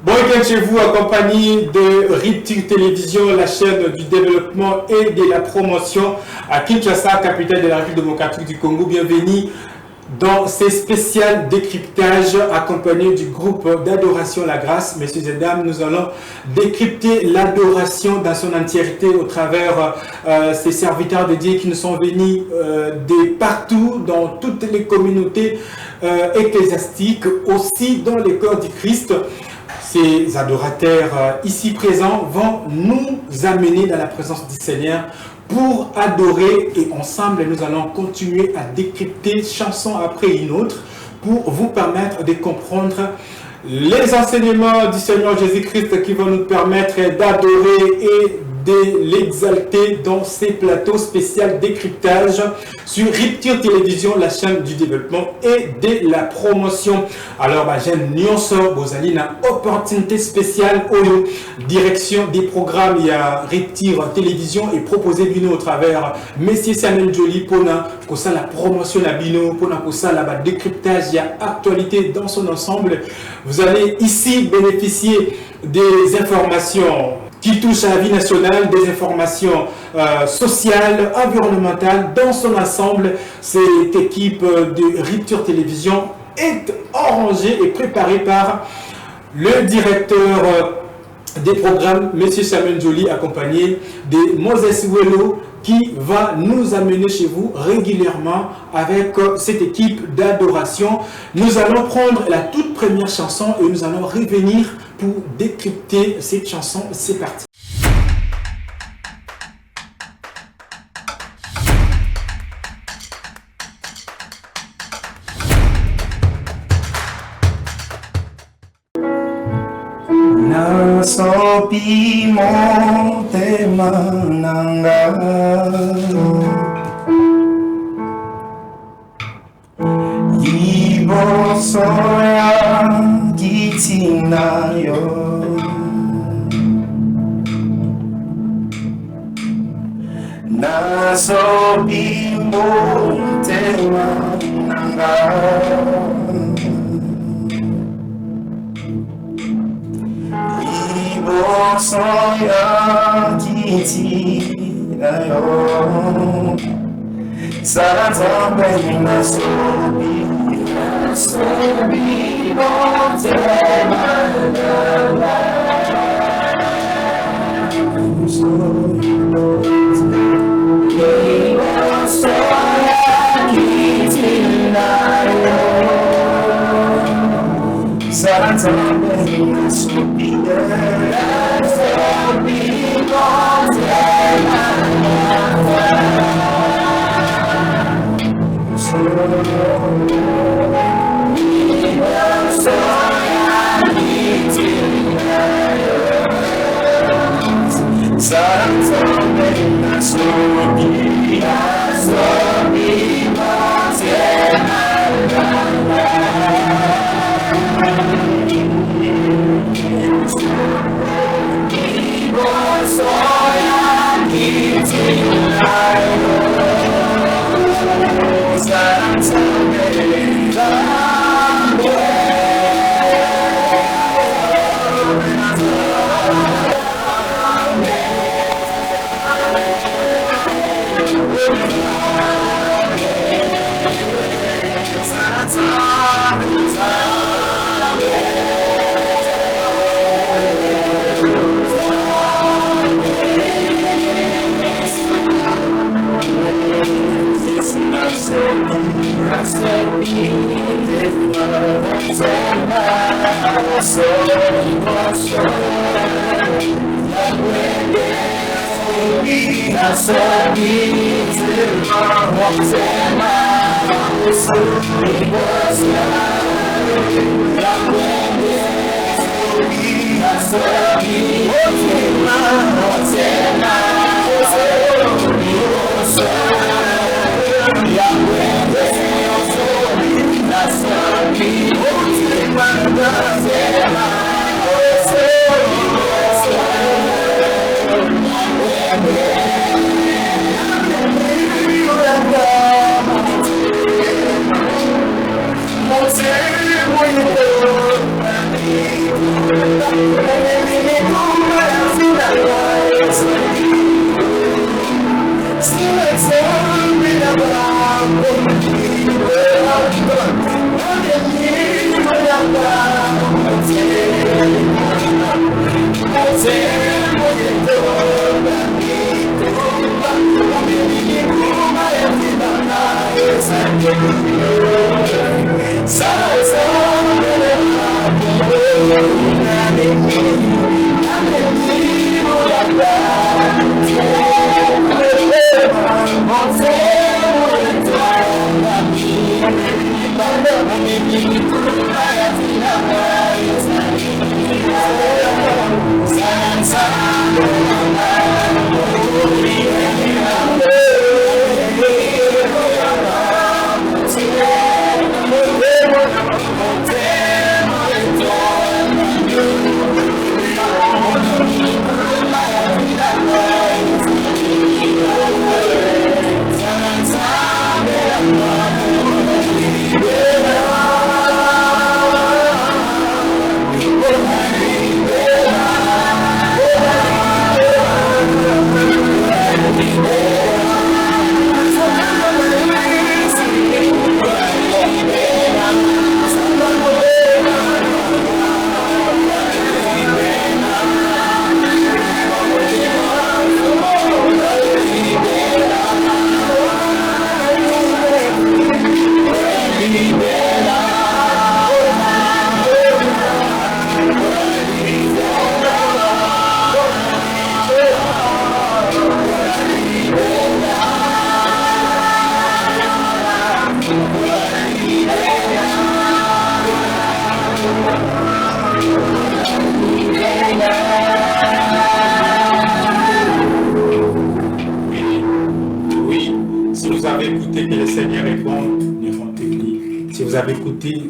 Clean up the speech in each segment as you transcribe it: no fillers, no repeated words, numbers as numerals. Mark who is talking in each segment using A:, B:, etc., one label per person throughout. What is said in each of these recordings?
A: Bon week-end chez vous, accompagné de RIP Télévision, la chaîne du développement et de la promotion à Kinshasa, capitale de la République démocratique du Congo. Bienvenue dans ces spéciales décryptages accompagnés du groupe d'adoration La Grâce. Messieurs et dames, nous allons décrypter l'adoration dans son entièreté au travers ces serviteurs de Dieu qui nous sont venus de partout, dans toutes les communautés ecclésiastiques, aussi dans les corps du Christ. Ces adorateurs ici présents vont nous amener dans la présence du Seigneur pour adorer, et ensemble nous allons continuer à décrypter chanson après une autre pour vous permettre de comprendre les enseignements du Seigneur Jésus-Christ qui vont nous permettre d'adorer et de l'exalter dans ces plateaux spéciaux décryptage sur Rupture Télévision, la chaîne du développement et de la promotion. Alors, j'aime Nyonso, Bozali, une opportunité spéciale aux direction des programmes. Il y a Rupture Télévision et proposé Bino au travers Monsieur Samuel Joly pour la promotion à Bino, pour la décryptage, il y a actualité dans son ensemble. Vous allez ici bénéficier des informations qui touche à la vie nationale, des informations sociales, environnementales, dans son ensemble. Cette équipe de Rupture Télévision est arrangée et préparée par le directeur des programmes, M. Samuel Joly, accompagné de Moses Wello, qui va nous amener chez vous régulièrement avec cette équipe d'adoration. Nous allons prendre la toute première chanson et nous allons revenir pour décrypter cette chanson. C'est parti.
B: Nasopi motema nanga liboso ya kiti na yo nasopi motema nanga Soya kiti na yo Sarata na sobi bote Soya kiti na yo Sarata na sobi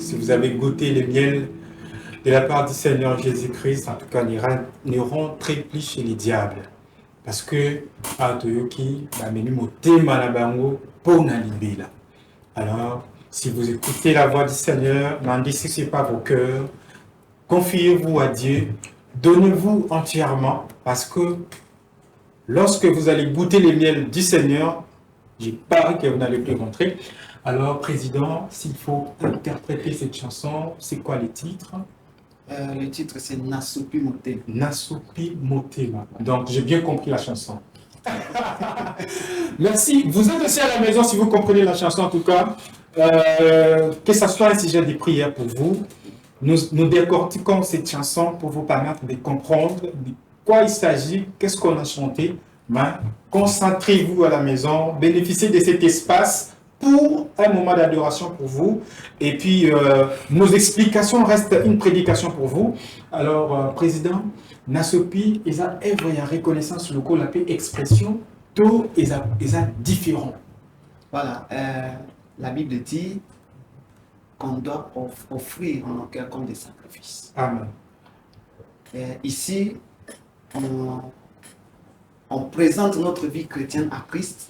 A: Si vous avez goûté le miel de la part du Seigneur Jésus-Christ, en tout cas, n'iront très plus chez les diables. Parce que, alors, si vous écoutez la voix du Seigneur, n'en décissez pas vos cœurs, confiez-vous à Dieu, donnez-vous entièrement, parce que lorsque vous allez goûter le miel du Seigneur, j'ai peur que vous n'allez plus rentrer. Alors, Président, s'il faut interpréter cette chanson, c'est quoi le titre?
C: Le titre, c'est Nasopi Motema.
A: Nasopi Motema. Donc, j'ai bien compris la chanson. Merci. Vous êtes aussi à la maison, si vous comprenez la chanson, en tout cas. Que ce soit un sujet de prière pour vous, nous décortiquons cette chanson pour vous permettre de comprendre de quoi il s'agit, qu'est-ce qu'on a chanté. Mais concentrez-vous à la maison, bénéficiez de cet espace pour un moment d'adoration pour vous. Et puis, nos explications restent une prédication pour vous. Alors, Président, Nasopi, ils ont œuvre et reconnaissance sur le coup, l'appel expression, tout ils ont différent.
C: Voilà, la Bible dit qu'on doit offrir nos cœurs comme des sacrifices.
A: Amen.
C: Ici, on présente notre vie chrétienne à Christ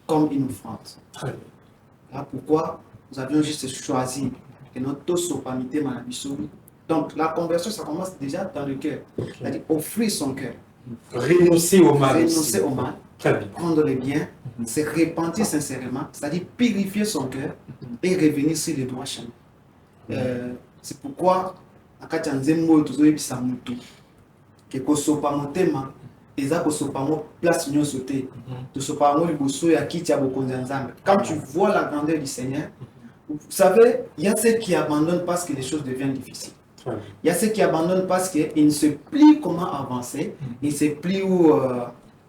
C: comme une offrande.
A: Très bien.
C: Là, pourquoi nous avions juste choisi que notre tosopamité malabissouri. Donc, la conversion, ça commence déjà dans le cœur. C'est-à-dire offrir son cœur.
A: Renoncer au mal.
C: Renoncer au mal.
A: Très bien.
C: Prendre le bien, se repentir sincèrement, c'est-à-dire purifier son cœur et revenir sur le droit chemin. C'est pourquoi, à Kachanzembo, tout ça, que kosopamotema, eza kosopamo place nyon sauté. Tosopamo liboso ya kiti ya bokonzi nzambe. Quand tu vois la grandeur du Seigneur, vous savez, il y a ceux qui abandonnent parce que les choses deviennent difficiles. Il y a ceux qui abandonnent parce qu'ils ne se plient comment avancer, ils se plient où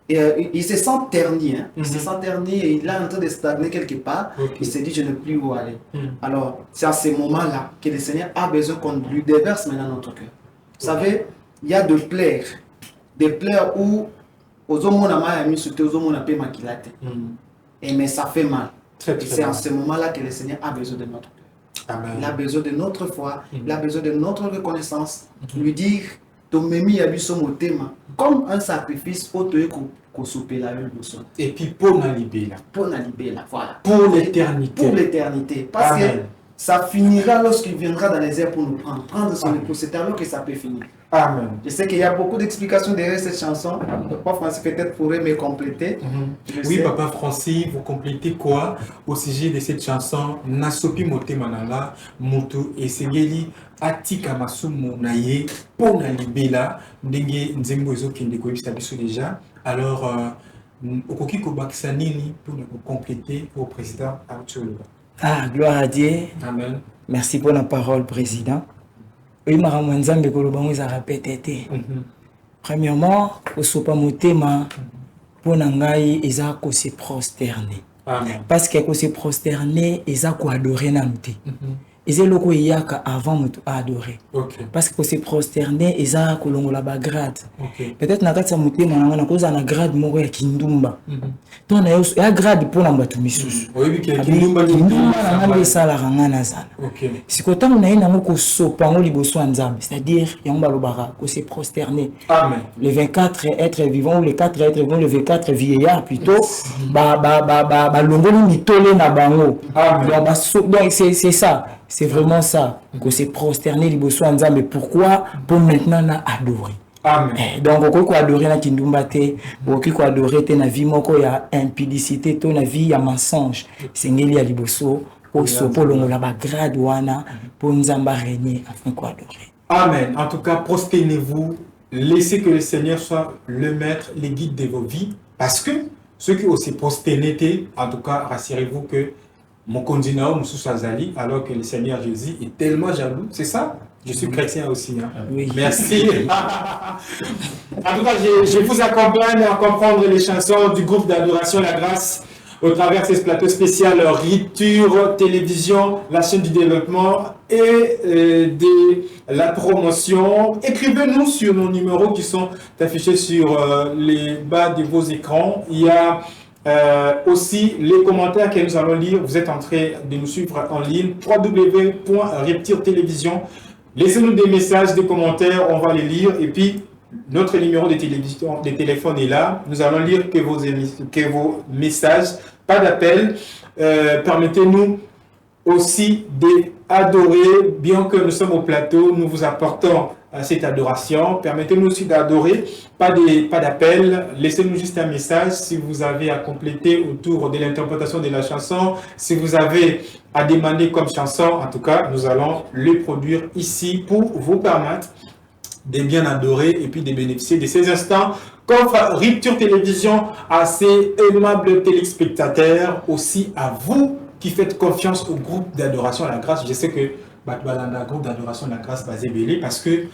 C: il se sent terni, hein. Il se sent terni et il est en train de stagner quelque part. Il se dit je ne sais plus où aller. Alors c'est à ces moments-là que le Seigneur a besoin qu'on lui déverse maintenant notre cœur. Vous savez, il y a des plaies où aux hommes on a mis sur aux hommes on a payé maquillate. Et mais ça fait mal. C'est à ce moment-là que le Seigneur a besoin de notre cœur. Amen. Il a besoin de notre foi, il a besoin de notre reconnaissance. Lui dire, comme un sacrifice,
A: et puis pour la libérer.
C: Voilà.
A: Pour l'éternité.
C: Pour l'éternité. Parce Amen. Que ça finira lorsqu'il viendra dans les airs pour nous prendre. Prendre son épouse, c'est alors que ça peut finir.
A: Amen.
C: Je sais qu'il y a beaucoup d'explications derrière cette chanson. Papa Francis peut-être pourrait me compléter.
A: Oui, Papa Francis, vous complétez quoi au sujet de cette chanson? Nasopi Motema Nala, Moto et Segeli, Atika Masumu Naye, Pona Libela, Ndenge Nzembo Ezo Kindeko Biso déjà. Alors, Okoki Kobaksanini pour nous compléter au président Arthur.
D: Ah, gloire à Dieu.
A: Amen.
D: Merci pour la parole, Président. Oui, Maman Nzambe Kolobango, ça répété. Premièrement, au sopa motema, pour Nangai, ils ont se prosterner.
A: Amen.
D: Parce que se prosterner, ils ont adorer Namte. Ils ont loko yaka avant à adorer.
A: Ok.
D: Parce que se prosterner, ils ont kolongola ba grade.
A: Ok.
D: Peut-être nakati motema nanga nakoza na grade moko ya kindumba. To na yo ya grade pour nambatu misusu.
A: Oui, qui
D: Kindumba nanga sala rangana sana.
A: Ok.
D: Sikotango na ye nango ko sopango liboso ya Nzambe, c'est-à-dire yango balobaka ko se prosterner.
A: Amen.
D: Les 24 êtres vivants ou les 4 êtres vivants, les 24 vieillards plutôt, longoli mitole na bango. Donc c'est ça, c'est vraiment ça, que c'est prosterner liboso ya Nzambe. Pourquoi? Pour maintenant na adorer.
A: Amen.
D: Donc on peut adorer na kindumba te, on peut adorer te na vie moko ya impudicité, to na vie ya mensonge. Sengeli ya liboso, au sopo longola ba grade wana, pour Nzamba régner afin qu'on adorer.
A: Amen. En tout cas, prosternez-vous. Laissez que le Seigneur soit le maître, le guide de vos vies. Parce que ceux qui aussi prosternés, en tout cas, rassurez-vous que mon continent, Moussou Sazali, alors que le Seigneur Jésus est tellement jaloux. C'est ça? Je suis chrétien aussi. Hein.
D: Oui.
A: Merci. En tout cas, je vous accompagne à comprendre les chansons du groupe d'adoration La Grâce au travers de ce plateau spécial Rupture Télévision, la chaîne du développement et de la promotion. Écrivez-nous sur nos numéros qui sont affichés sur les bas de vos écrans. Il y a aussi les commentaires que nous allons lire. Vous êtes en train de nous suivre en ligne. www.Rupture Télévision. Laissez-nous des messages, des commentaires, on va les lire. Et puis, notre numéro de téléphone est là. Nous allons lire que vos messages, pas d'appel. Permettez-nous aussi d'adorer, bien que nous sommes au plateau, nous vous apportons cette adoration. Permettez-nous aussi d'adorer, pas d'appel. Laissez-nous juste un message si vous avez à compléter autour de l'interprétation de la chanson. Si vous avez à demander comme chanson, en tout cas, nous allons le produire ici pour vous permettre de bien adorer et puis de bénéficier de ces instants qu'offre Rupture Télévision à ces aimables téléspectateurs, aussi à vous qui faites confiance au groupe d'adoration La Grâce. Je sais que le groupe d'adoration La Grâce basé Bélé, parce que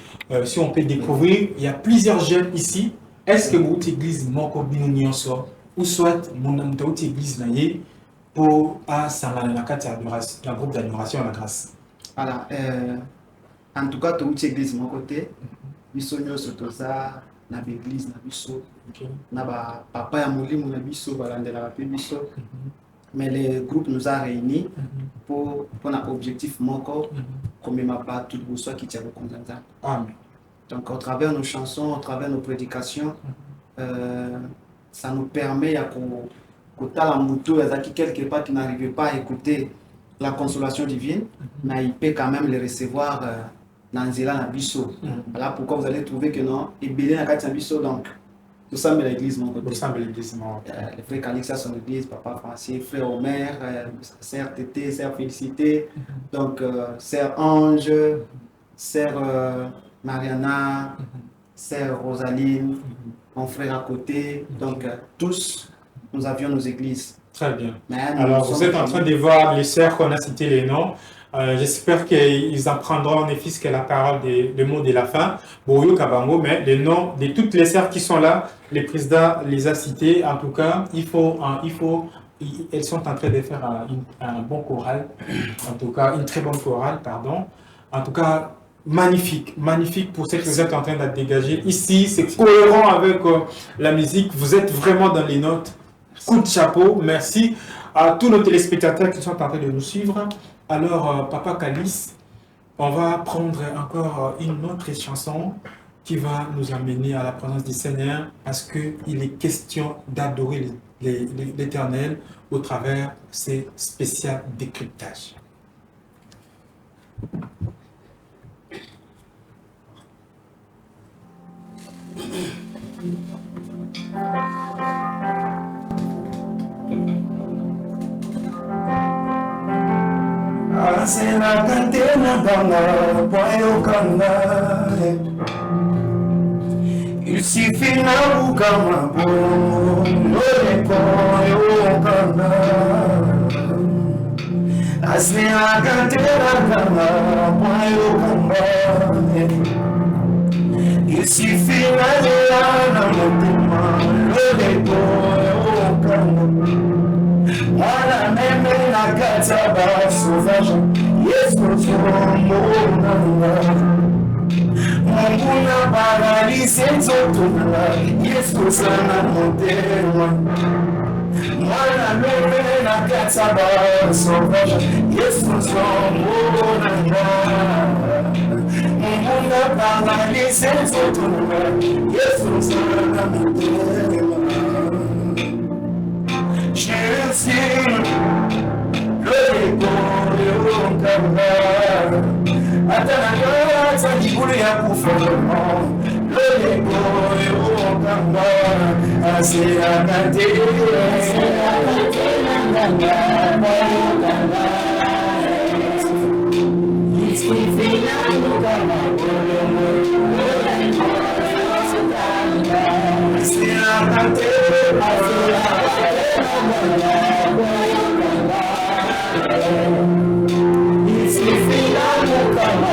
A: si on peut découvrir, il y a plusieurs jeunes ici. Est-ce que vous église moko binunionso ou soit mon église naie pour à la groupe d'adoration La Grâce?
C: Voilà, en tout cas, toute église mon côté, bisonyo surtout ça, na l'église na biso, na ba papa ya molimo na biso balandela ba biso. Mais le groupe nous a réunis pour un objectif moko, comme ma part tout le soit qui tient le consentement.
A: Amen.
C: Donc, au travers nos chansons, au travers nos prédications, ça nous permet à la moto, quelque part qui n'arrivait pas à écouter la consolation divine, mais il peut quand même les recevoir dans Zéla Nabiso. Voilà pourquoi vous allez trouver que non, et Bélé n'a Nabiso, donc nous sommes l'église, mon côté.
A: Nous sommes l'église,
C: les frères Calixa sont l'église, papa Francis, frère Omer, sœur Tété, sœur Félicité, donc sœur Ange, sœur Mariana, sœur Rosaline, mon frère à côté, donc tous, nous avions nos églises.
A: Très bien. Alors, vous êtes en train de voir les sœurs qu'on a cité les noms. J'espère qu'ils apprendront en effet ce qu'est la parole des mots de la fin. Boyo Kabango, mais les noms de toutes les sœurs qui sont là, le président les a cités. En tout cas, elles sont en train de faire un bon choral. En tout cas, une très bonne chorale, pardon. En tout cas, magnifique, magnifique pour ce que vous êtes en train de dégager. Ici, c'est cohérent avec la musique. Vous êtes vraiment dans les notes. Coup de chapeau, merci à tous nos téléspectateurs qui sont en train de nous suivre. Alors, Papa Calice, on va prendre encore une autre chanson qui va nous amener à la présence du Seigneur parce qu'il est question d'adorer l'Éternel au travers ces spéciaux décryptages.
B: Asena kantena banga poyo kanga. Il suffit na bukama bongo le poyo kanga. Il suffit d'aller dans mon témoin, le dépôt au Congo. Moi, même la kataba sauvage, yes, mon paralysé, yes, mon témoin. Moi, même la kataba sauvage, yes, mon paralysé, yes, je suis le décor de Okamba. Attends, ça dit pour les accouffements. Le décor de Okamba. C'est la canté, c'est la canté, il suffit d'un Okamba. C'est la canté, il suffit d'un Okamba.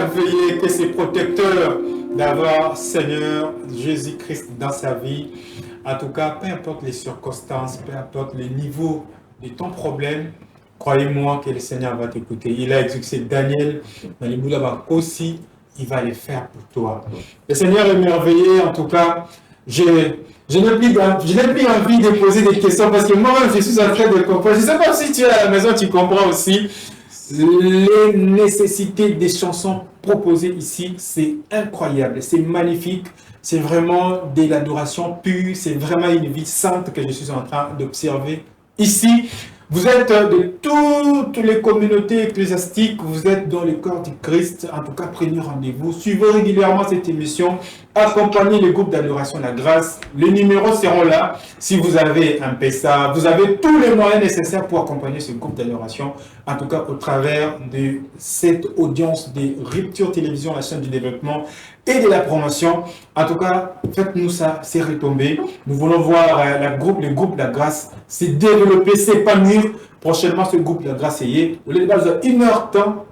A: émerveillé, que c'est protecteur d'avoir Seigneur Jésus-Christ dans sa vie. En tout cas, peu importe les circonstances, peu importe le niveau de ton problème, croyez-moi que le Seigneur va t'écouter. Il a exaucé Daniel dans les Boulabak aussi, il va le faire pour toi. Le Seigneur est merveilleux, en tout cas, je n'ai plus envie de poser des questions parce que moi-même, je suis en train de comprendre. Je ne sais pas si tu es à la maison, tu comprends aussi. Les nécessités des chansons proposées ici, c'est incroyable, c'est magnifique, c'est vraiment de l'adoration pure, c'est vraiment une vie sainte que je suis en train d'observer ici. Vous êtes de toutes les communautés ecclésiastiques, vous êtes dans le corps du Christ. En tout cas, prenez rendez-vous, suivez régulièrement cette émission, accompagnez le groupe d'adoration La Grâce. Les numéros seront là. Si vous avez un PESA, vous avez tous les moyens nécessaires pour accompagner ce groupe d'adoration. En tout cas, au travers de cette audience de Rupture Télévision, la chaîne du développement et de la promotion. En tout cas, faites-nous ça, c'est retombé. Nous voulons voir le groupe La Grâce se développer, s'épanouir. Prochainement, ce groupe La Grâce est au lieu de 1h temps,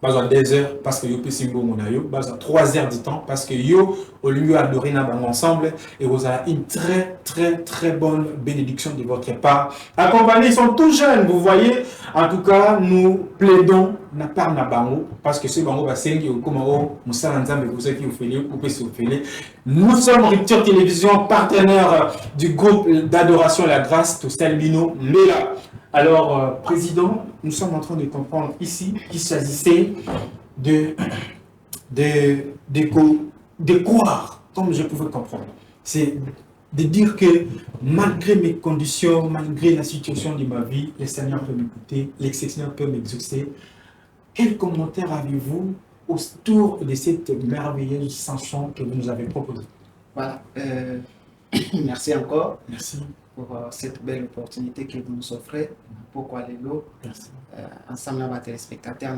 A: besoin 2 heures parce que yo peut simbo monayo, besoin 3 heures du temps parce que yo au lieu d'adorer ensemble et vous avez une très bonne bénédiction de votre part. Accompagnés, ils sont tout jeunes, vous voyez. En tout cas, nous plaidons na part na bango parce que ce bango va sengi comme musala nzambe vous qui vous faites ou peut se faire. Nous sommes Rupture Télévision, partenaire du groupe d'adoration La Grâce, tout Salmino Mela. Alors, Président, nous sommes en train de comprendre ici qu'il s'agissait de croire, comme je pouvais comprendre. C'est de dire que malgré mes conditions, malgré la situation de ma vie, le Seigneur peut m'écouter, le Seigneur peut m'exaucer. Quel commentaire avez-vous autour de cette merveilleuse chanson que vous nous avez proposée?
C: Voilà. Merci encore.
A: Merci.
C: Pour cette belle opportunité que vous nous offrez. Pourquoi les lots ensemble avec les téléspectateurs.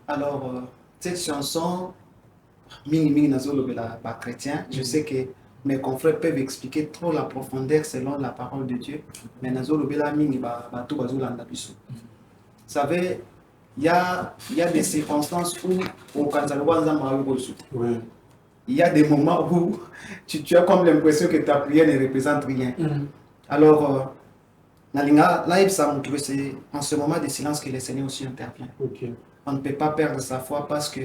C: Alors, cette chanson, Mini chrétien, je sais que mes confrères peuvent expliquer trop la profondeur selon la parole de Dieu, mais vous savez, il y a des circonstances où il y a des moments où tu as comme l'impression que ta prière ne représente rien. Alors, c'est en ce moment de silence que le Seigneur aussi intervient.
A: Okay.
C: On ne peut pas perdre sa foi parce que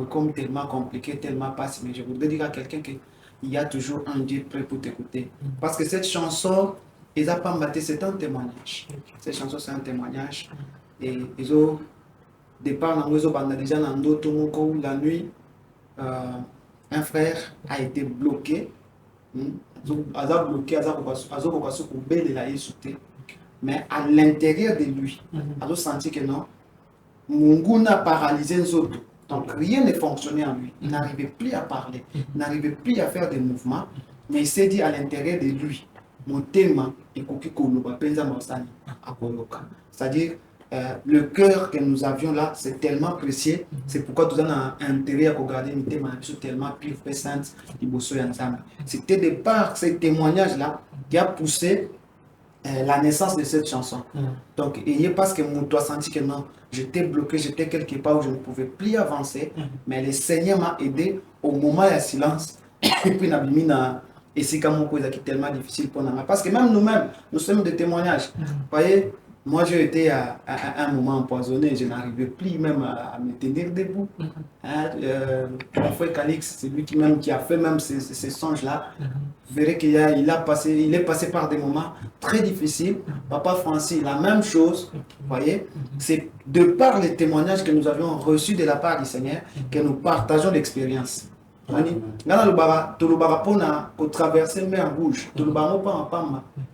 C: comme tellement compliqué, tellement passé. Mais je voudrais dire à quelqu'un qu'il y a toujours un Dieu prêt pour t'écouter. Parce que cette chanson, c'est un témoignage. Cette chanson, c'est un témoignage. Et ils ont départ déjà dans la nuit. Un frère a été bloqué. Mais à l'intérieur de lui, il a senti que non, Munguna paralysé les autres. Donc rien ne fonctionnait en lui. Il n'arrivait plus à parler, il n'arrivait plus à faire des mouvements. Mais il s'est dit à l'intérieur de lui, mon thème est c'est-à-dire, le cœur que nous avions là, c'est tellement précieux. C'est pourquoi nous avons intérêt à regarder une thème tellement pure, sainte, c'était de par ces témoignages-là qui a poussé la naissance de cette chanson. Donc, et parce que mon doigt senti que non, j'étais bloqué, j'étais quelque part où je ne pouvais plus avancer, mais le Seigneur m'a aidé au moment de silence. Et puis, et c'est comme une chose qui est tellement difficile pour nous. Parce que même nous-mêmes, nous sommes des témoignages. Vous voyez, moi j'ai été à un moment empoisonné, je n'arrivais plus même à me tenir debout. Mon frère Calix, c'est lui qui a fait même ces songes-là. Vous verrez qu'il est passé par des moments très difficiles. Papa Francis, la même chose. Vous voyez, c'est de par les témoignages que nous avions reçus de la part du Seigneur que nous partageons l'expérience. Pour traverser la mer Rouge,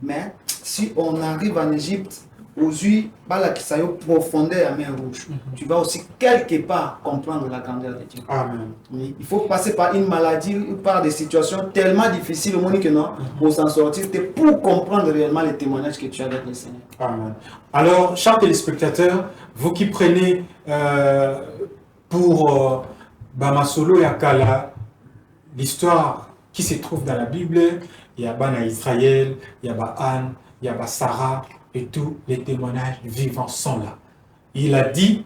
C: mais si on arrive en Égypte, aux yeux, qui profondeur à mer Rouge, tu vas aussi quelque part comprendre la grandeur de Dieu.
A: Amen.
C: Oui. Il faut passer par une maladie ou par des situations tellement difficiles au monde que non, pour s'en sortir, pour comprendre réellement les témoignages que tu as avec le Seigneur.
A: Amen. Alors, chers téléspectateurs, vous qui prenez pour Bamasolo et Akala, l'histoire qui se trouve dans la Bible, il y a Bana Israël, il y a Anne, il y a Sarah, et tous les témoignages vivants sont là. Il a dit,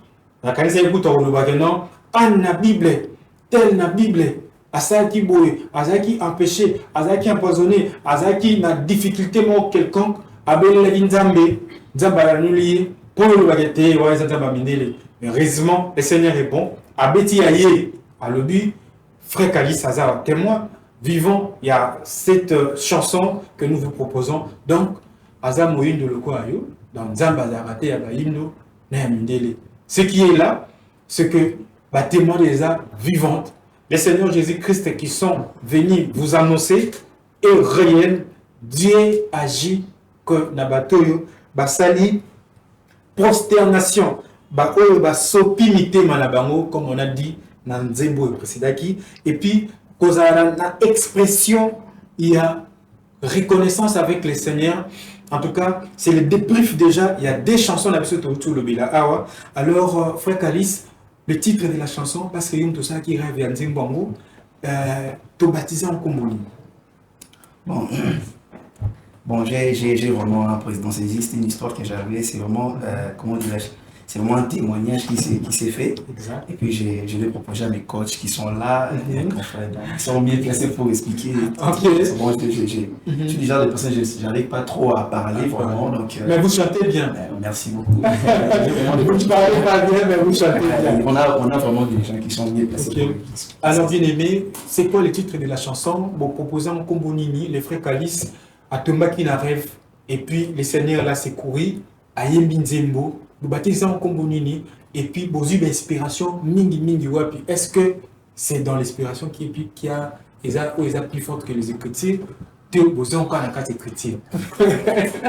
A: Anna Bible, telle na Bible, Azaki boye, Azaki empêché, Azaki empoisonné, Azaki na difficulté mo quelconque, Abel la Nzambe, Nzamba nulié, pour le baguette, ouais, Nzamba minele. Mais heureusement, le Seigneur est bon. Abeti aye, à l'obus, Frère Calice Hazard témoin, vivant, il y a cette chanson que nous vous proposons. Donc, Hazard Moïne de Lokoayo, dans Nzamba Zarate Yabayindo, Nayamindele. Ce qui est là, c'est que bah, témoins des arts vivantes, les Seigneurs Jésus-Christ qui sont venus vous annoncer est réel. Dieu agit que Nabatoyo, Basali, prosternation, Baoyo, Basopimité Manabango, comme on a dit dans Nzembo et Précédaki. Et puis, cause à la expression, il y a reconnaissance avec les Seigneurs. En tout cas, c'est le débrief déjà. Il y a des chansons d'Absolu autour de Bila Awa. Alors, Frère Calice, le titre de la chanson, parce qu'il y a tout ça qui rêve à Nzimbango, te baptisé en Komboni.
E: Bon, j'ai vraiment un président saisi, c'est une histoire que j'avais, c'est vraiment, comment dirais-je, c'est vraiment un témoignage qui s'est fait.
A: Exact.
E: Et puis je l'ai proposé à mes coachs qui sont là, ils sont bien placés pour expliquer.
A: Okay.
E: Bon, je suis déjà des personnes, je n'arrive pas trop à parler vraiment. Donc,
A: mais vous chantez bien.
E: Merci beaucoup.
A: Vous ne parlez pas bien, mais vous chantez bien.
E: On a vraiment des gens qui sont bien placés.
A: Okay. Alors, bien aimé, c'est quoi le titre de la chanson? Bon, proposant Kombonini, les frères Calice, à Tomba qui n'arrive, et puis les seigneurs là, c'est Kouri, à Yembinzembo, nous baptisons Kombonini, et puis Bozu d'inspiration, Mingi Wapi. Est-ce que c'est dans l'inspiration qui a plus forte que les écritures? Bozu encore dans 4 écritures.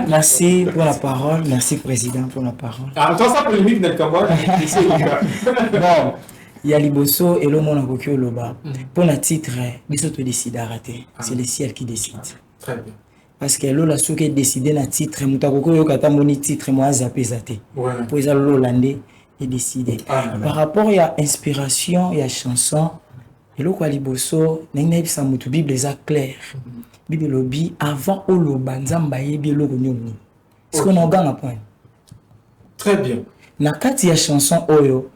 D: Merci pour la parole, merci Président pour la parole.
A: Ah, toi, ça polémique dans le Cambodge.
D: Bon, il y a Liboso et le monde en Kokyo Loba. Pour le titre, Biso te décide à rater. C'est le ciel qui décide.
A: Très bien.
D: Parce que là, ce qui est décidé dans le titre, Moutako Yokata Moni titre, moi, Zapezate.
A: Ouais.
D: Pour les Hollandais, est décidé. Par rapport à l'inspiration et à la chanson, et là, Liboso, n'est pas Bible les clair. Bible lobby avant Oloba, Nzambaye, Bielo Nyoni. Est-ce qu'on en gagne un point?
A: Très bien.
D: Na kati ya chanson Oyo,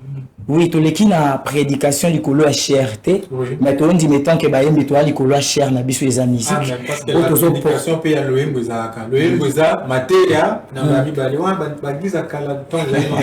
D: oui, tu l'écris na prédication du colo à cherté, mais tu dis mettons que baïm toi du colo à cher na biso les amis.
A: Ah, mais parce que la prédication peut y aller loin bozaka. Loin boza matéria na babi bali wan bagisa kala ton jaïno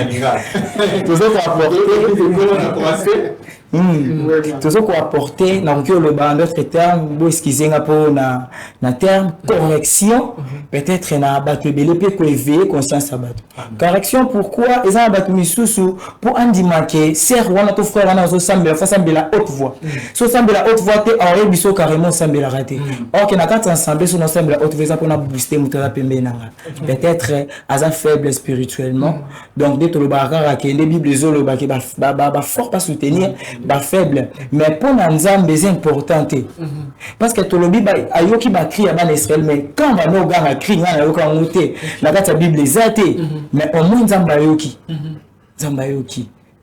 D: toujours apporter dans le bas d'autres termes, beau excuser pour na terme correction, peut-être na batebele peut éveiller conscience à battre. Correction pourquoi ils ont battu misusu pour indiquer ser wana to frère wana zo sambela fa sambela haute voix. So sambela haute voix te aurait biso carrément sambela raté. Or que na quatre ensemble so na sambela haute voix pour na booster mutala pembe nanga. Peut-être asa faible spirituellement. Donc dès to le baraka que les bibles zo le ba fort pas soutenir ba faible. Mais pour Nzambe c'est important. Parce que to le bible ayoki ba cri ya ban Israël mais quand va no ganga cri na yoka ngote na kata bible zate mais au moins Nzamba yoki.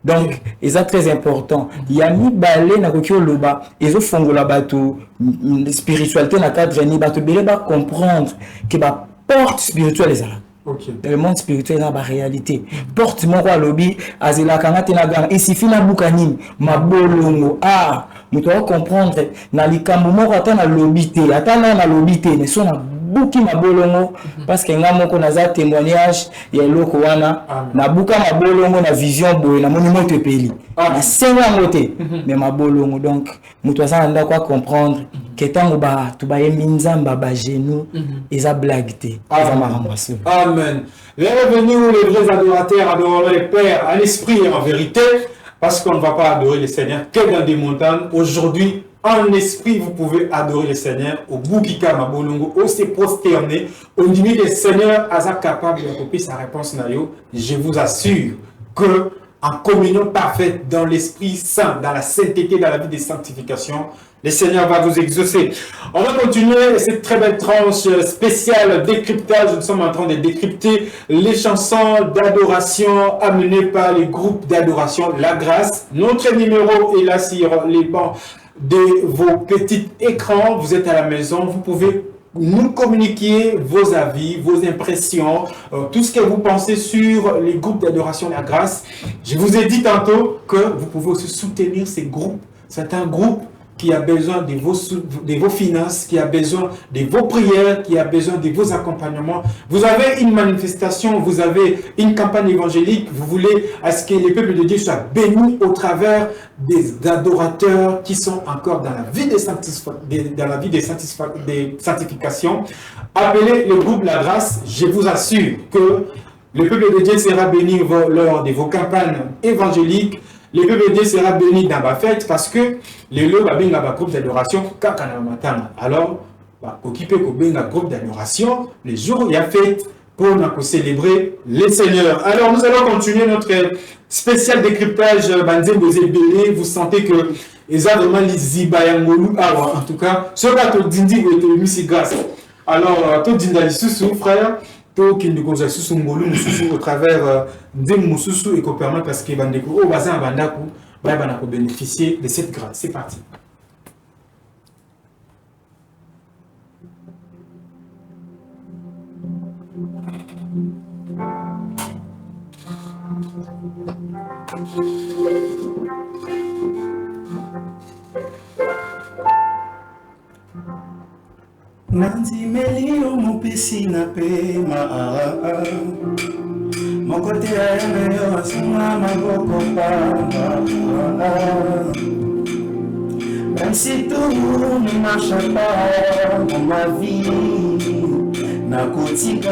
D: Donc, c'est très important. Il y a mis balé na kokyo loba, ils ont fongo la bateau spiritualité na cadre ni bateau belé ba comprendre que ba porte spirituelle est là.
A: Okay.
D: Le monde spirituel na ba réalité. Porte mon roi lobby azela kangate na gang ici fina bukanim mabolongo ah nous devons comprendre na likambo moko ata na lobby te ata na lobby te mais so na buki mabolongo parce que nga moko naza témoignage ya eloko wana na buka mabolongo na vision boye na moni moto epeli na senga mote mais mabolongo donc mutu aza nda kwa comprendre que tango ba to ba yeminzamba ba genou eza blague te eza marambaso.
A: Amen. Les revenus, les vrais adorateurs adoreront les pères en esprit et en vérité, parce qu'on ne va pas adorer le Seigneur que dans des montagnes. Aujourd'hui, en esprit, vous pouvez adorer le Seigneur au Boukika Mabolongo, au se prosterner, au limite le Seigneur a capable de copier sa réponse nayo. Je vous assure que en communion parfaite dans l'Esprit Saint, dans la sainteté, dans la vie de sanctification, le Seigneur va vous exaucer. On va continuer cette très belle tranche spéciale décryptage. Nous sommes en train de décrypter les chansons d'adoration amenées par les groupes d'adoration La Grâce. Notre numéro est là sur les bancs de vos petits écrans. Vous êtes à la maison, vous pouvez nous communiquiez vos avis, vos impressions, tout ce que vous pensez sur les groupes d'adoration de la grâce. Je vous ai dit tantôt que vous pouvez aussi soutenir ces groupes. C'est un groupe qui a besoin de vos finances, qui a besoin de vos prières, qui a besoin de vos accompagnements. Vous avez une manifestation, vous avez une campagne évangélique, vous voulez à ce que les peuples de Dieu soient bénis au travers des adorateurs qui sont encore dans la vie des sanctifications. Appelez le groupe La Grâce, je vous assure que le peuple de Dieu sera béni lors de vos campagnes évangéliques. Le peuple de Dieu sera béni dans ma fête parce que les lots va bien un groupe d'adoration alors occupez un groupe d'adoration les jours il y a fête pour nous célébrer les seigneurs. Alors nous allons continuer notre spécial décryptage vous sentez que les vraiment les ibayangolu en tout cas ce que tu dindi ou tu mis grâce alors tu dindi sous frère qui nous cause sous ngolu au travers des mususu et permet parce que bandeko au bazin bandaku ba bénéficier de cette grâce. C'est parti.
E: Nandi melio mupisi na pema Mokote ayane yo asuma maboko pamba Même si tout ne marche pas dans ma vie Nakotika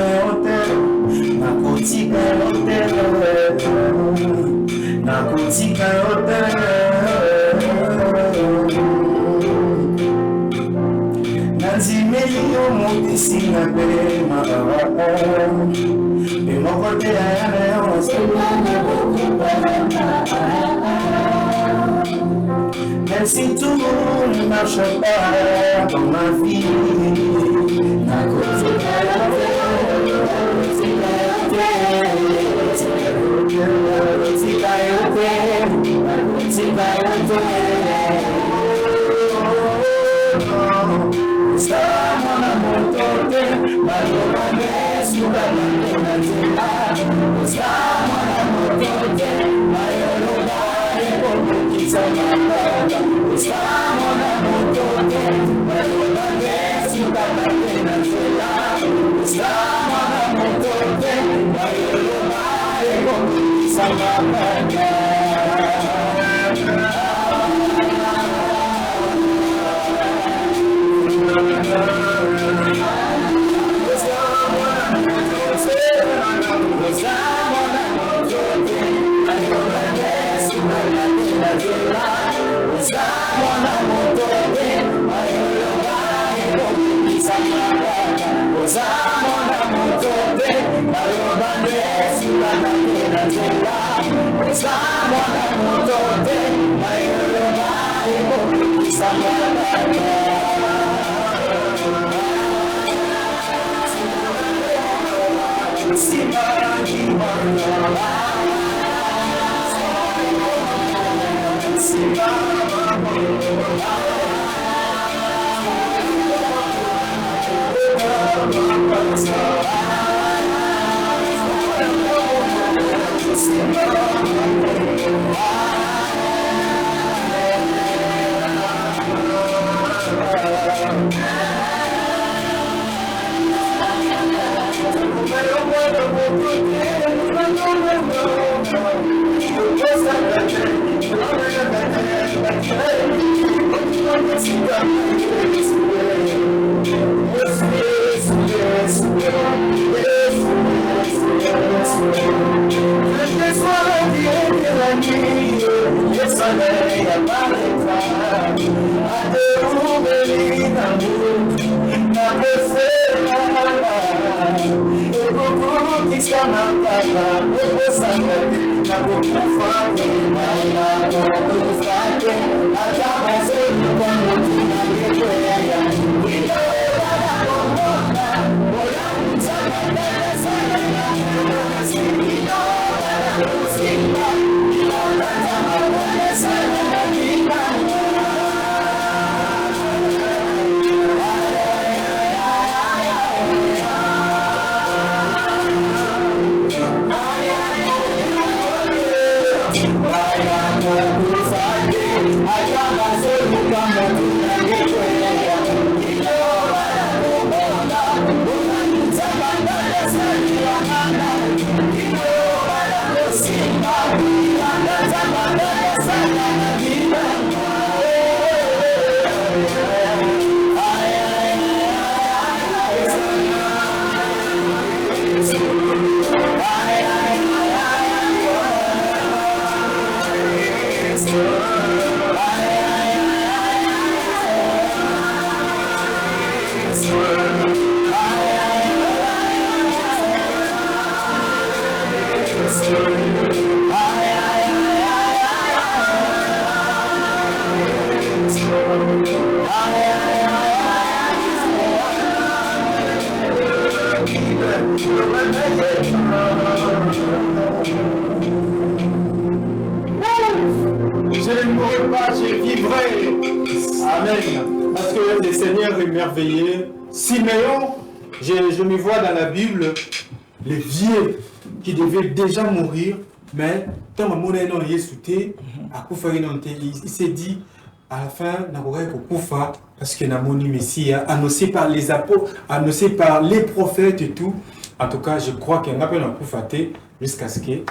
E: yote Nanzimelio mupisi na pema Et mon côté aérien même si tout ne marche pas dans ma vie
A: vrai. Amen. Parce que le Seigneur est merveilleux. Siméon, je me vois dans la Bible, les vieux qui devaient déjà mourir, mais tant que il s'est dit, à la fin, parce que n'a Messie, annoncé par les apôtres, annoncé par les prophètes et tout. En tout cas, je crois qu'il y a un peu de jusqu'à ce que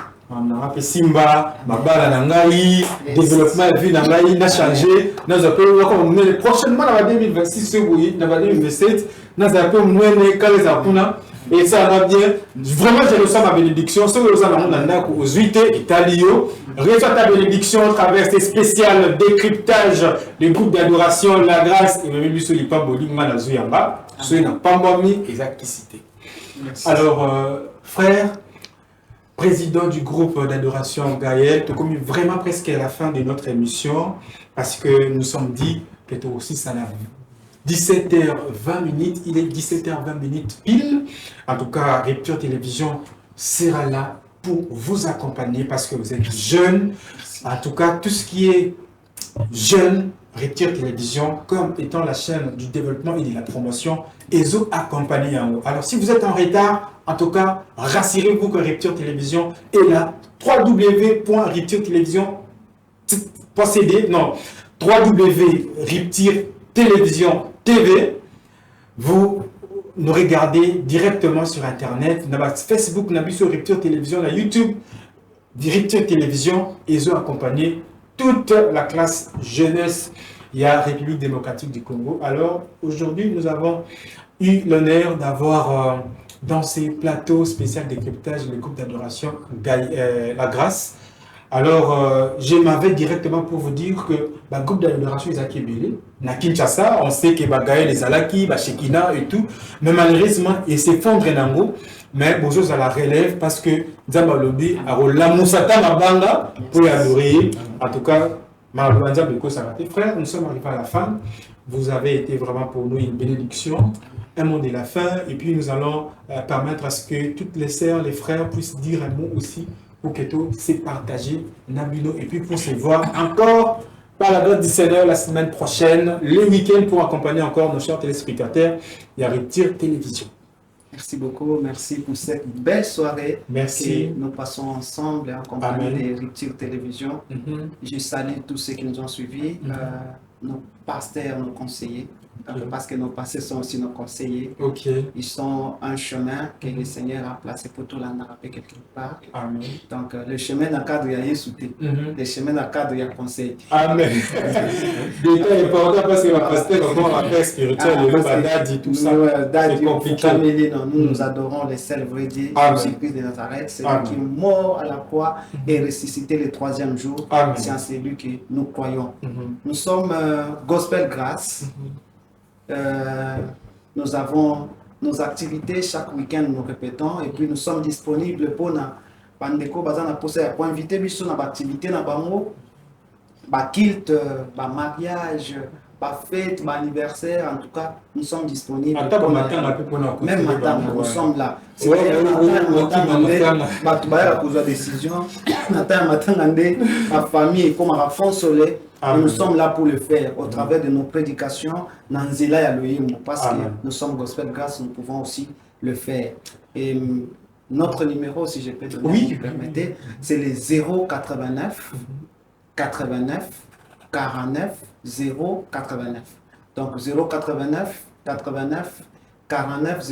A: Simba, Mabala Nangaï, développement de vie Nangaï, n'a changé. Nous avons prochainement dans 2026, dans 2027, nous avons quand les apuna. Et ça va bien. Vraiment, je reçois ma bénédiction. Ce que nous avons aux 8 Italio. Reçois ta bénédiction à travers ces spéciales décryptage des groupes d'adoration, la grâce et même sur les pamboli, Manazuyamba. Ceux qui n'ont pas mis exactement. Alors, frère, président du groupe d'adoration Gaël, tu as vraiment presque à la fin de notre émission parce que nous sommes dit que toi aussi ça n'a 17h20, il est 17h20 pile. En tout cas, Rupture Télévision sera là pour vous accompagner parce que vous êtes jeunes. En tout cas, tout ce qui est jeune, Rupture Télévision, comme étant la chaîne du développement et de la promotion, ESO accompagné en haut. Alors, si vous êtes en retard, en tout cas, rassurez-vous que Rupture Télévision est là. www.rupturetélévision.cd, non, www.rupturetélévision TV, vous nous regardez directement sur Internet, dans Facebook, dans sur Rupture Télévision, dans YouTube, Rupture Télévision, ils ont accompagné toute la classe jeunesse. Il y a République démocratique du Congo. Alors, aujourd'hui, nous avons eu l'honneur d'avoir dans ces plateaux spéciaux de décryptage le groupe d'adoration La Grâce. Alors, je m'avais directement pour vous dire que le groupe d'adoration est à Kébélé. Na Kinshasa, on sait que Gaël les Alaki, Shekina et tout. Mais malheureusement, il s'effondre Nango. Mais bonjour à la relève parce que Zambalobi a la Moussata Mabanga pour adorer. En tout cas, frère, nous sommes arrivés à la fin. Vous avez été vraiment pour nous une bénédiction, un mot de la fin. Et puis nous allons permettre à ce que toutes les sœurs, les frères puissent dire un mot aussi. Pour que tout s'est partagé, Nabino, et puis pour se voir encore par la grâce du Seigneur la semaine prochaine, le week-end, pour accompagner encore nos chers téléspectateurs. Il y a Rupture Télévision.
C: Merci beaucoup, merci pour cette belle soirée.
A: Merci.
C: Que nous passons ensemble en compagnie de Rupture Télévision. Je salue tous ceux qui nous ont suivis, nos pasteurs, nos conseillers. Parce que nos pasteurs sont aussi nos conseillers. Ils sont un chemin que le Seigneur a placé pour tout l'Anarapé quelque part.
A: Amen.
C: Donc le chemin dans le cadre, il y a sauté. Le chemin dans le cadre, il y a conseil.
A: Amen. C'est important parce que le pasteur, comment on appelle spirituel, le Dadi, tout ça.
C: C'est compliqué. Nous adorons le seul vrai Dieu, Jésus-Christ de Nazareth. C'est lui qui est mort à la croix et ressuscité le troisième jour. C'est en celui que nous croyons. Nous sommes Gospel Grâce. Nous avons nos activités chaque week-end, nous répétons, et puis nous sommes disponibles pour Pandeko Bazana pour inviter Bisso dans l'activité, dans le kilt, le mariage, la fête, l'anniversaire, en tout cas, nous sommes disponibles. Même matin, nous sommes là. C'est la décision. La famille, comme à fond soleil. Nous sommes là pour le faire au travers de nos prédications parce que nous sommes Gospel Grâce, nous pouvons aussi le faire. Et notre numéro, si je peux donner, si vous permettez, c'est le 089 89 49 089. Donc 089 89 49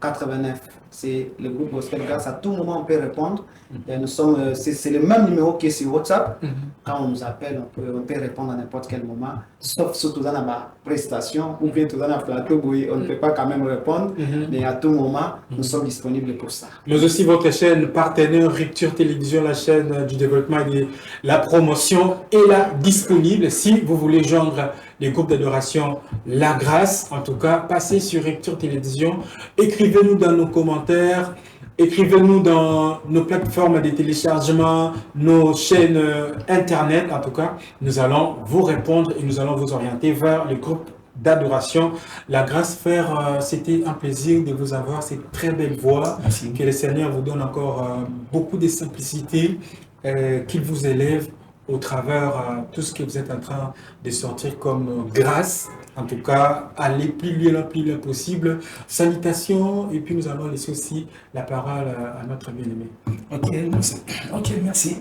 C: 089. C'est le groupe Gospel Grâce. À tout moment, on peut répondre. Nous sommes, c'est le même numéro qui est sur WhatsApp. Quand on nous appelle, on peut répondre à n'importe quel moment. Sauf surtout dans ma prestation ou bien tout dans la plateau, on ne peut pas quand même répondre. Mais à tout moment, nous sommes disponibles pour ça.
A: Mais aussi votre chaîne partenaire Rupture Télévision, la chaîne du développement et de la promotion, est là disponible. Si vous voulez joindre les groupes d'adoration La Grâce, en tout cas, passez sur Rupture Télévision. Écrivez-nous dans nos commentaires. Écrivez-nous dans nos plateformes de téléchargement, nos chaînes internet. En tout cas, nous allons vous répondre et nous allons vous orienter vers le groupe d'adoration. La Grâce, frère, c'était un plaisir de vous avoir, cette très belle voix.
E: Merci.
A: Que le Seigneur vous donne encore beaucoup de simplicité, qu'il vous élève au travers tout ce que vous êtes en train de sortir comme grâce. En tout cas, aller plus loin possible. Salutations, et puis nous allons laisser aussi la parole à notre bien-aimé.
E: Ok, merci.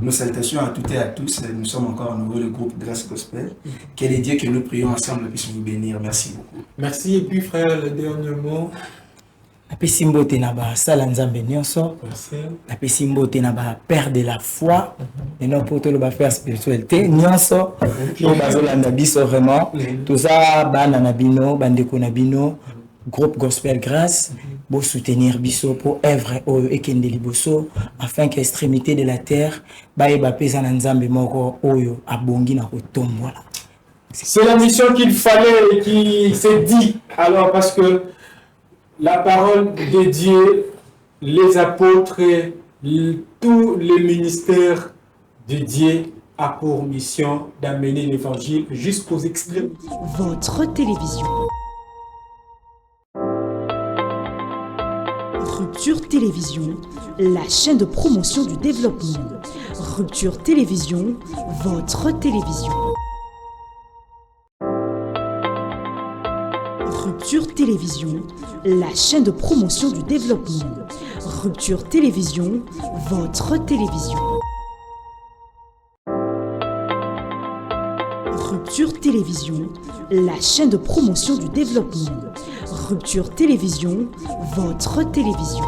E: Nos salutations à toutes et à tous. Nous sommes encore à nouveau le groupe Grâce Gospel. Quel est Dieu que nous prions ensemble puisse vous bénir. Merci beaucoup.
A: Merci, et puis frère, le dernier mot.
D: Napesi mbote na ba sala nzambe nyonso. Napesi mbote na ba père de la foi. Et non pour tout le ba faire spiritualité nyonso. Nous bazolanda biso vraiment. Tout ça bana na bino, bandeko na bino, groupe Gospel Grâce, pour soutenir biso pour œuvre oyo ekende liboso afin que extrémité de la terre ba eba pesa na nzambe moko oyo abongi na kotombola.
A: C'est la mission qu'il fallait et qui s'est dit. Alors parce que la parole de Dieu, les apôtres, tous les ministères de Dieu a pour mission d'amener l'évangile jusqu'aux extrêmes.
F: Votre télévision. Rupture Télévision, la chaîne de promotion du développement. Rupture Télévision, votre télévision. Rupture Télévision, la chaîne de promotion du développement. Rupture Télévision, votre télévision. Rupture Télévision, la chaîne de promotion du développement. Rupture Télévision, votre télévision.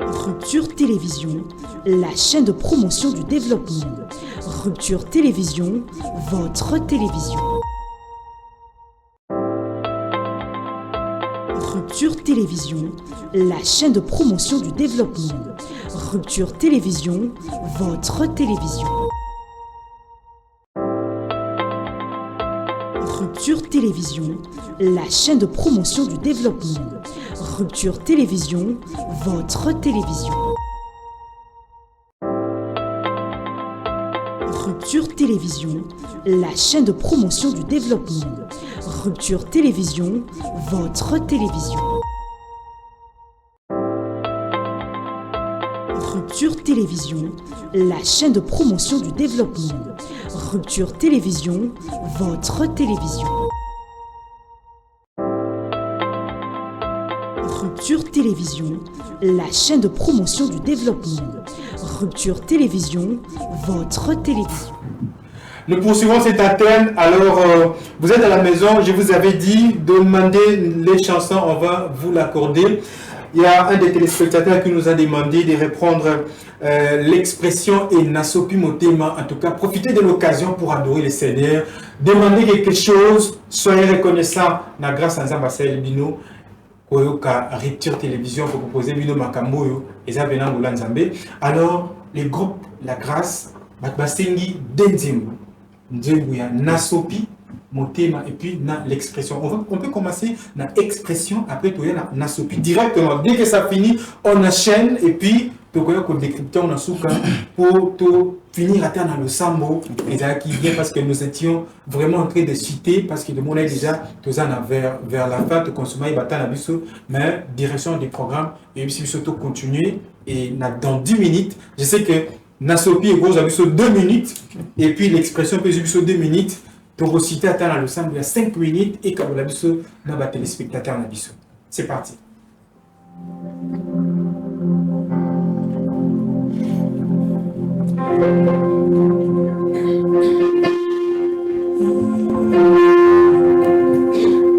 F: Rupture Télévision, la chaîne de promotion du développement. Rupture Télévision, votre télévision. Rupture Télévision, la chaîne de promotion du développement. Rupture Télévision, votre télévision. Rupture Télévision, la chaîne de promotion du développement. Rupture Télévision, votre télévision. Rupture Télévision, la chaîne de promotion du développement. Rupture Télévision, votre télévision. Rupture Télévision, la chaîne de promotion du développement. Rupture Télévision, votre télévision. Rupture Télévision, la chaîne de promotion du développement. Rupture Télévision, votre télévision.
A: Nous poursuivons cette antenne. Alors, vous êtes à la maison, je vous avais dit, demandez les chansons, on va vous l'accorder. Il y a un des téléspectateurs qui nous a demandé de reprendre l'expression et Nasopi Motema. En tout cas, profitez de l'occasion pour adorer le Seigneur. Demandez quelque chose, soyez reconnaissants. Na grâce à Nzambasel Bino, Koyoka Rupture Télévision pour proposer Bino Makamboyo et Zavenan Nzambe. Alors, les groupes La Grâce, Bakbasengi Denzimbo, Nzembuya Nasopi Motema et puis na l'expression. On peut commencer na expression, après tout na Nasopi directement. Dès que ça finit, on enchaîne et puis on décrypte on a souka pour tout finir à terre dans le sambo. Et ça qui vient parce que nous étions vraiment en train de citer parce que le monde est déjà tous en vers la fin de consommer batan abisso, mais direction du programme et puis surtout continuer et dans 10 minutes. Je sais que Nasopi et gros abisso 2 minutes et puis l'expression peut abisso 2 minutes. Pour citer à terre dans le sambo il y a 5 minutes et comme l'abisso dans le téléspectateur abisso. C'est parti.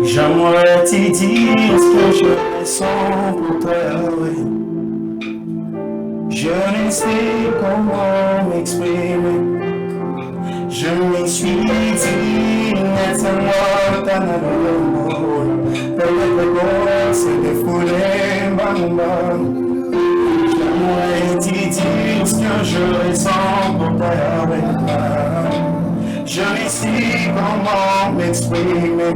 B: J'aimerais te dire ce que je ressens pour toi, oui. Je ne sais comment m'exprimer. Je me suis dit, laisse-moi t'en aller. Peut-être c'est défoulé, bam bam. J'aimerais te dire ce que je ressens pour toi, oui. Je ne sais comment m'exprimer.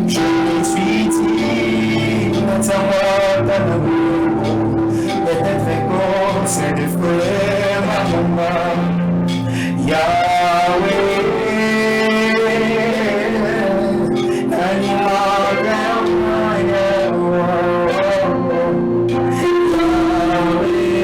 B: Je me suis dit, laisse-moi t'en aller. Peut-être que c'est défoulé, bam bam. Yahweh. Yahweh.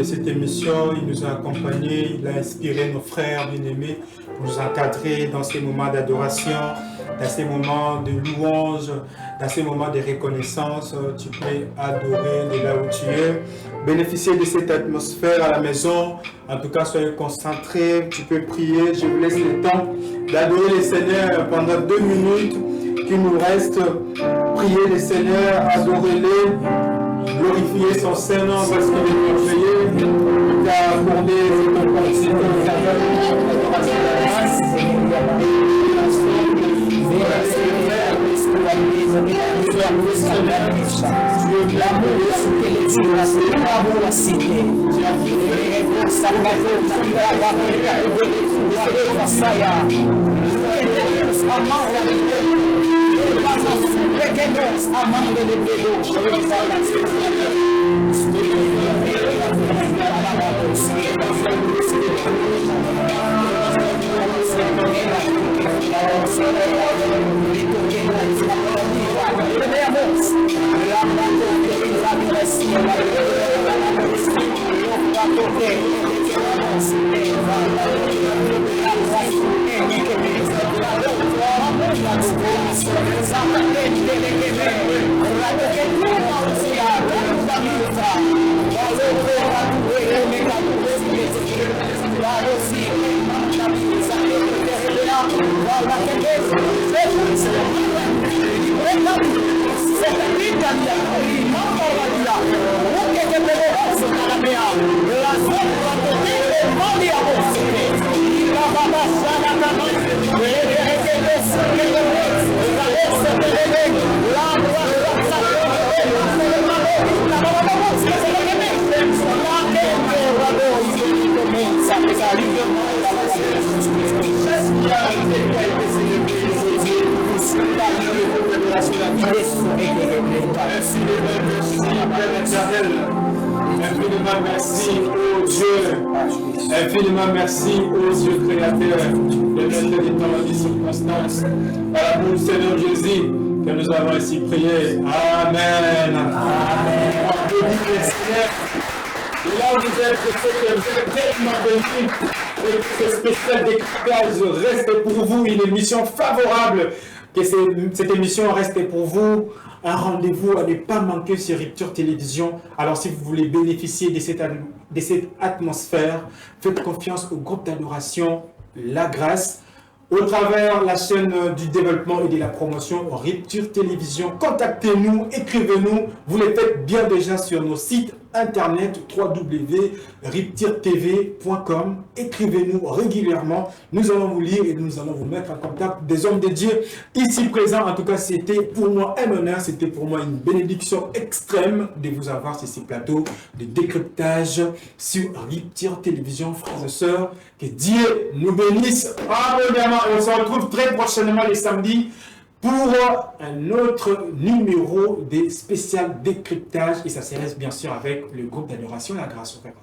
A: De cette émission, il nous a accompagnés, il a inspiré nos frères bien-aimés pour nous encadrer dans ces moments d'adoration, dans ces moments de louange, dans ces moments de reconnaissance. Tu peux adorer de là où tu es, bénéficier de cette atmosphère à la maison. En tout cas, soyez concentrés, tu peux prier. Je vous laisse le temps d'adorer le Seigneur pendant 2 minutes qu'il nous reste. Priez le Seigneur, adorez-le. Glorifier son Saint-Nom parce qu'il est merveilleux, il a accordé cette opportunité
B: Pequeños amando de Dios,
A: Infiniment merci au Dieu. Infiniment merci au Dieu créateur de notre temps et circonstances. Par l'amour du Seigneur Jésus que nous avons ainsi prié. Amen. Amen. Applaudissez le Seigneur. Et là où vous êtes, je sais que vous êtes tellement bénis. Et que ce spécial décryptage reste pour vous une émission favorable. Que cette émission reste pour vous un rendez-vous à ne pas manquer sur Rupture Télévision. Alors si vous voulez bénéficier de cette atmosphère, faites confiance au groupe d'adoration La Grâce au travers la chaîne du développement et de la promotion Rupture Télévision. Contactez-nous, écrivez-nous. Vous les faites bien déjà sur nos sites internet www.rupturetv.com. Écrivez-nous régulièrement. Nous allons vous lire et nous allons vous mettre en contact des hommes de Dieu ici présents. En tout cas, c'était pour moi un honneur, c'était pour moi une bénédiction extrême de vous avoir sur ces plateaux de décryptage sur Rupture Télévision, frères et sœurs. Que Dieu nous bénisse abondamment. On se retrouve très prochainement les samedis pour un autre numéro des spécial décryptage et ça se reste bien sûr avec le groupe d'adoration La Grâce au Père.